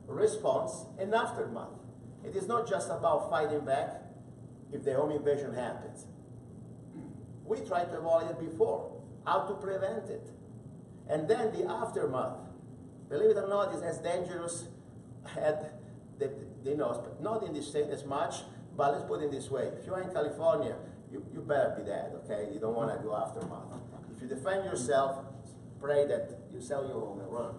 Response, and Aftermath. It is not just about fighting back if the home invasion happens. We try to avoid it before, how to prevent it. And then the aftermath, believe it or not, is as dangerous not in this state as much, but let's put it this way. If you're in California, you better be dead, okay? You don't want to do aftermath. If you defend yourself, pray that you sell your home and run,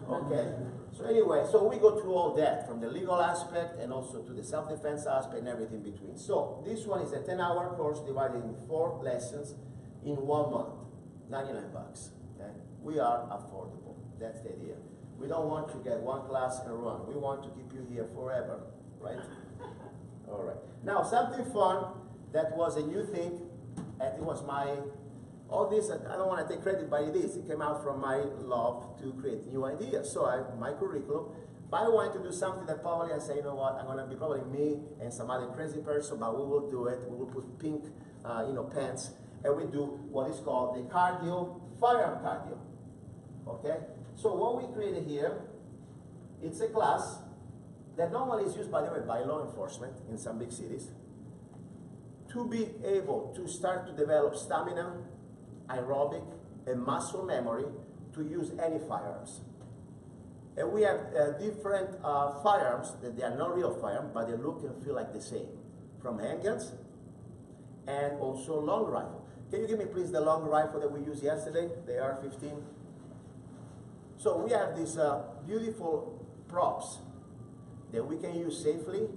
okay? So anyway, so we go through all that, from the legal aspect and also to the self-defense aspect and everything between. So this one is a 10-hour course divided in 4 lessons in 1 month, $99, okay? We are affordable, that's the idea. We don't want you to get one class and run. We want to keep you here forever, right? All right. Now, something fun that was a new thing, and it was all this, I don't want to take credit by this, it came out from my love to create new ideas. So my curriculum, but I wanted to do something that probably I say, you know what, I'm going to be probably me and some other crazy person, but we will do it. We will put pink, pants, and we do what is called the cardio, firearm cardio, okay? So what we created here, it's a class that normally is used, by the way, by law enforcement in some big cities, to be able to start to develop stamina, aerobic, and muscle memory to use any firearms. And we have different firearms that they are not real firearms, but they look and feel like the same, from handguns and also long rifle. Can you give me please the long rifle that we used yesterday, the AR-15? So we have these beautiful props that we can use safely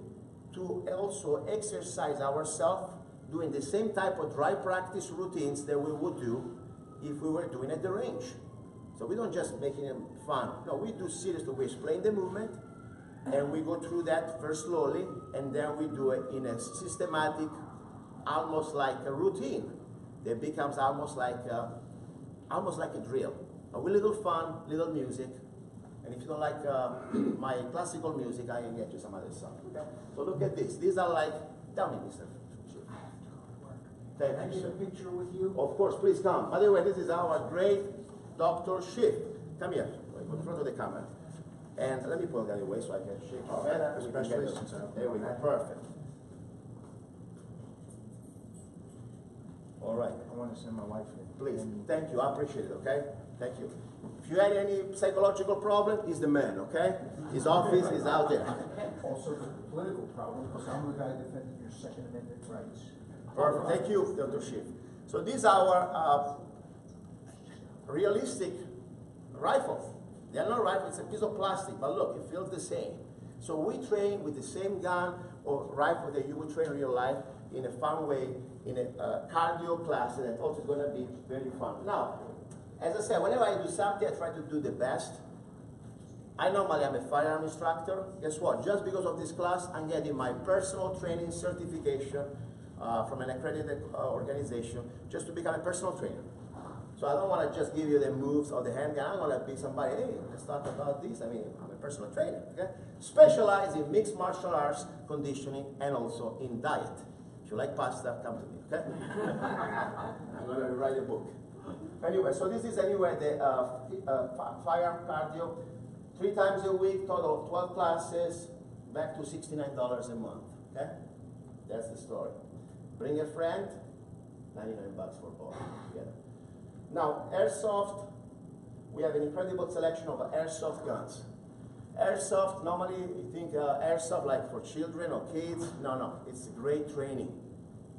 to also exercise ourselves doing the same type of dry practice routines that we would do if we were doing at the range. So we don't just make it fun. No, we do seriously. We explain the movement, and we go through that first slowly, and then we do it in a systematic, almost like a routine. That becomes almost like a drill. A little fun, little music. And if you don't like my classical music, I can get you some other stuff. Okay? So look at this. These are like, tell me, Mr. Can I get a picture with you? Of course, please come. By the way, this is our great Dr. Schiff. Come here, in front of the camera. And let me put it the other way so I can shake your hand. Congratulations. There we go, perfect. All right. I want to send my wife in. Please, thank you, I appreciate it, okay? Thank you. If you had any psychological problem, he's the man, okay? His office is out there. Also, the political problem, because I'm the guy defending your Second Amendment rights. Perfect, thank you, Dr. Schiff. So these are our realistic rifles. They are not rifles, it's a piece of plastic, but look, it feels the same. So we train with the same gun or rifle that you would train in real life in a fun way, in a cardio class that also is going to be very fun. Now, as I said, whenever I do something, I try to do the best. I normally am a firearm instructor. Guess what? Just because of this class, I'm getting my personal training certification from an accredited organization just to become a personal trainer. So I don't want to just give you the moves or the handgun. I'm going to be somebody, hey, let's talk about this. I mean, I'm a personal trainer, okay? Specialize in mixed martial arts, conditioning, and also in diet. If you like pasta, come to me, okay? I'm going to write a book. Anyway, so this is anyway the firearm cardio. 3 times a week, total of 12 classes, back to $69 a month, okay? That's the story. Bring a friend, 99 bucks for both together. Now, airsoft, we have an incredible selection of airsoft guns. Airsoft, normally you think airsoft like for children or kids. No, it's great training.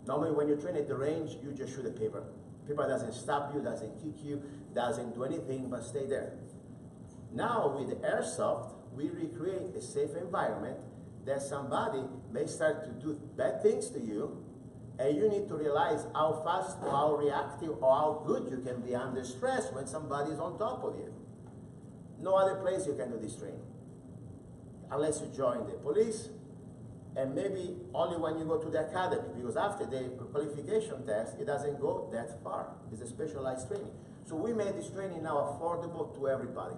Normally when you train at the range, you just shoot a paper. Paper doesn't stop you, doesn't kick you, doesn't do anything but stay there. Now with airsoft, we recreate a safe environment that somebody may start to do bad things to you, and you need to realize how fast or how reactive or how good you can be under stress when somebody is on top of you. No other place you can do this training. Unless you join the police, and maybe only when you go to the academy, because after the qualification test, it doesn't go that far. It's a specialized training. So we made this training now affordable to everybody.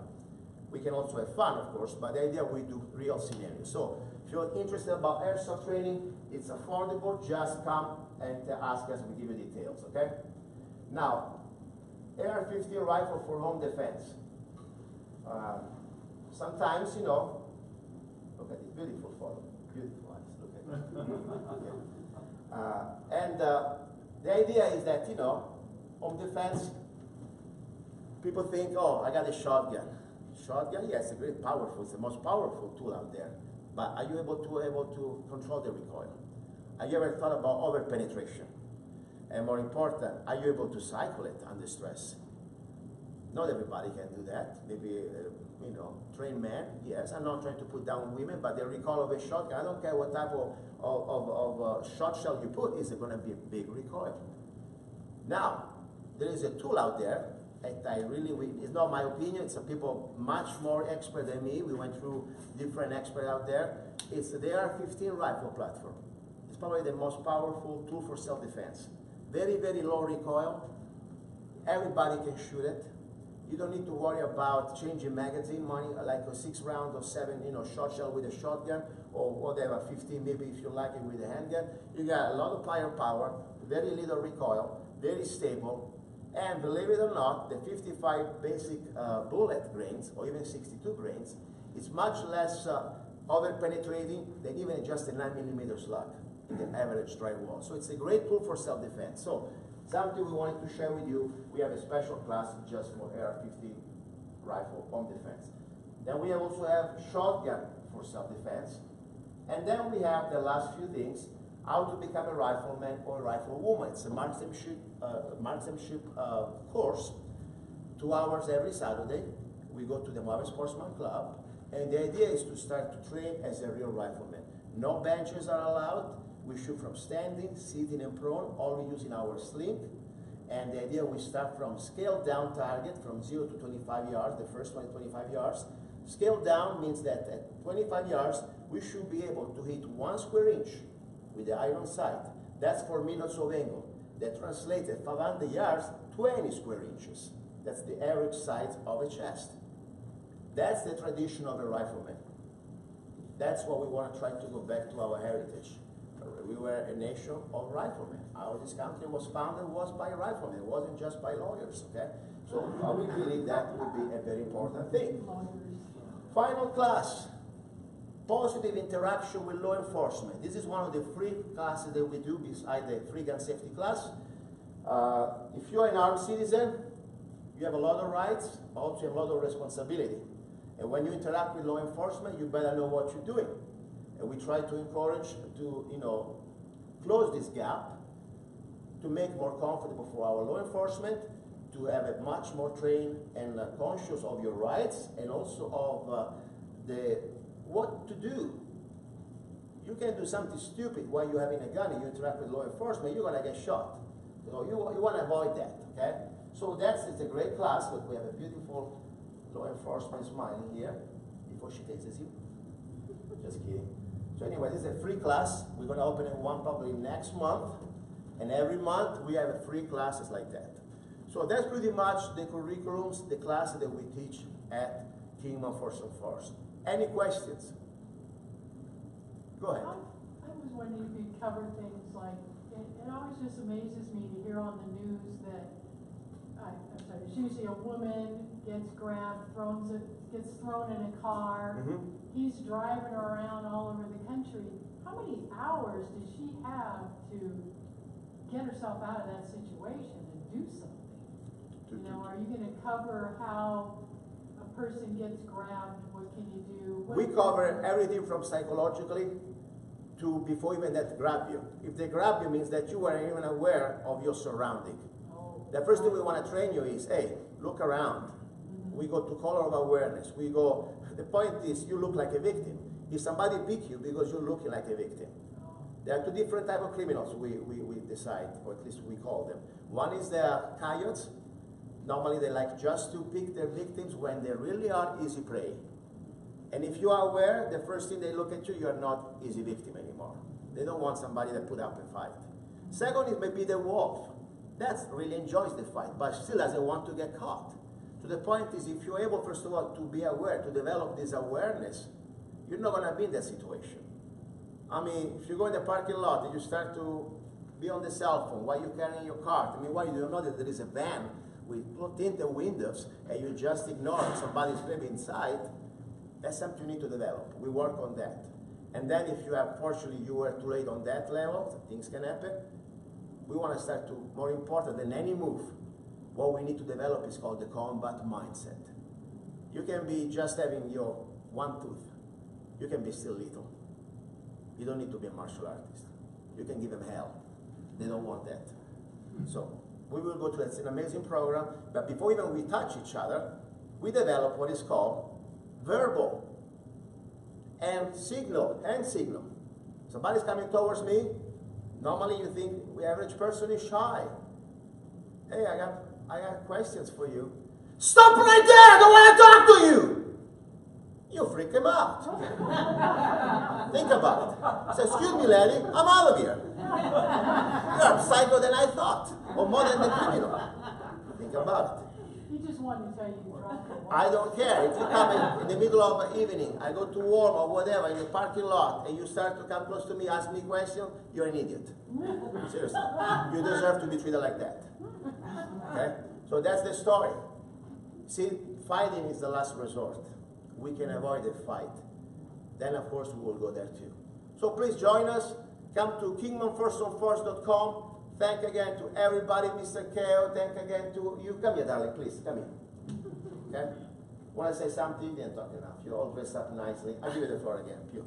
We can also have fun, of course, but the idea we do real scenarios. So if you're interested about airsoft training, it's affordable. Just come and ask us, we give you details, okay? Now, AR-15 rifle for home defense. Sometimes, you know, look at this beautiful photo, beautiful eyes, look at it. Okay. The idea is that, you know, home defense, people think, oh, I got a shotgun. Shotgun, yes, it's very powerful. It's the most powerful tool out there. But are you able to control the recoil? Have you ever thought about over-penetration? And more important, are you able to cycle it under stress? Not everybody can do that. Maybe, you know, trained men, yes. I'm not trying to put down women, but the recoil of a shotgun, I don't care what type of shot shell you put, is going to be a big recoil. Now, there is a tool out there. It's not my opinion, it's people much more expert than me. We went through different experts out there. It's the AR-15 rifle platform. It's probably the most powerful tool for self-defense. Very, very low recoil. Everybody can shoot it. You don't need to worry about changing magazine money, like a 6 round or 7, you know, shot shell with a shotgun, or whatever, 15 maybe if you like it with a handgun. You got a lot of firepower, very little recoil, very stable. And believe it or not, the 55 basic bullet grains, or even 62 grains, is much less over penetrating than even just a 9mm slug in the average drywall. So it's a great tool for self-defense. So something we wanted to share with you, we have a special class just for AR-15 rifle home defense. Then we also have shotgun for self-defense. And then we have the last few things, how to become a rifleman or a riflewoman. It's a marksmanship course, 2 hours every Saturday. We go to the Mobile Sportsman Club, and the idea is to start to train as a real rifleman. No benches are allowed. We shoot from standing, sitting, and prone, only using our sling. And the idea, we start from scale down target from 0 to 25 yards, the first one is 25 yards. Scale down means that at 25 yards, we should be able to hit 1 square inch with the iron sight. That's 4 minutes of angle. That translates at 500 yards, 20 square inches. That's the average size of a chest. That's the tradition of a rifleman. That's what we want to try to go back to our heritage. We were a nation of riflemen. This country was founded by riflemen. It wasn't just by lawyers, okay? So we believe that would be a very important thing. Final class, positive interaction with law enforcement. This is one of the free classes that we do beside the free gun safety class. If you're an armed citizen, you have a lot of rights, also you have a lot of responsibility. And when you interact with law enforcement, you better know what you're doing. And we try to encourage to, close this gap, to make more comfortable for our law enforcement, to have a much more trained and conscious of your rights, and also of what to do. You can do something stupid while you're having a gun and you interact with law enforcement, you're gonna get shot. You wanna avoid that, okay? So it's a great class, but we have a beautiful law enforcement smiling here before she tases you. Just kidding. So anyway, this is a free class. We're going to open one probably next month. And every month we have free classes like that. So that's pretty much the curriculums, the classes that we teach at Kingman Force. Any questions? Go ahead. I was wondering if you'd cover things like, it always just amazes me to hear on the news that, it's usually a woman gets grabbed, gets thrown in a car. Mm-hmm. He's driving around all over the country. How many hours does she have to get herself out of that situation and do something? Are you going to cover how a person gets grabbed? What can you do? We cover everything from psychologically to before even that grab you. If they grab you, means that you weren't even aware of your surrounding. The first thing we want to train you is, hey, look around. We go to color of awareness. The point is, you look like a victim. If somebody beat you because you're looking like a victim. There are 2 different types of criminals we decide, or at least we call them. One is the coyotes. Normally they like just to pick their victims when they really are easy prey. And if you are aware, the first thing they look at you, you're not easy victim anymore. They don't want somebody that put up a fight. Second is maybe the wolf. That really enjoys the fight, but still doesn't want to get caught. So the point is, if you're able, first of all, to be aware, to develop this awareness, you're not going to be in that situation. I mean, if you go in the parking lot and you start to be on the cell phone while you're carrying your cart, I mean, why you don't know that there is a van with tinted windows and you just ignore somebody's baby inside, that's something you need to develop. We work on that. And then if you have, fortunately, you were too late on that level, things can happen. We want to start to, more important than any move, what we need to develop is called the combat mindset. You can be just having your 1 tooth. You can be still lethal. You don't need to be a martial artist. You can give them hell. They don't want that. So we will go through, it's an amazing program, but before even we touch each other, we develop what is called verbal and signal, hand signal. Somebody's coming towards me. Normally you think the average person is shy. Hey, I got questions for you. Stop right there! I don't want to talk to you! You freak him out. Think about it. Say, excuse me, lady, I'm out of here. You're a psycho than I thought, or more than the criminal. Think about it. He just wanted to tell you to drop the ball. I don't care. If you come in the middle of the evening, I go to work or whatever in the parking lot, and you start to come close to me, ask me questions, you're an idiot. Seriously. You deserve to be treated like that. Okay? So that's the story. See, fighting is the last resort. We can avoid a fight. then of course we will go there too. So please join us. Come to KingmanForceOnForce.com. Thank again to everybody, Mr. Keo. Thank again to you. Come here, darling, please. Come here. Okay? Want to say something? You didn't talk enough. You all dressed up nicely. I'll give you the floor again. Pew.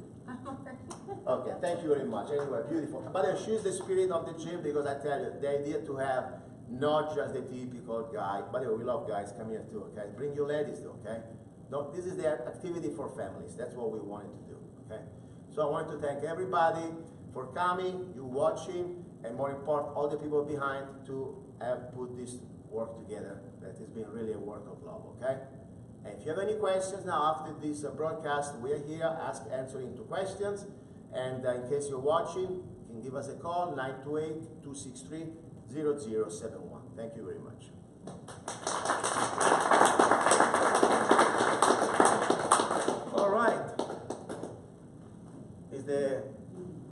Okay, thank you very much. Anyway, beautiful. But she's the spirit of the gym, because I tell you, the idea to have not just the typical guy. By the way, we love guys. Come here too, okay? Bring your ladies too, okay? Don't, this is the activity for families. That's what we wanted to do, okay? So I want to thank everybody for coming, you watching, and more important, all the people behind to have put this work together. That has been really a work of love, okay? And if you have any questions now after this broadcast, we are here, answering to questions. And in case you're watching, you can give us a call, 928-263-0071. Thank you very much.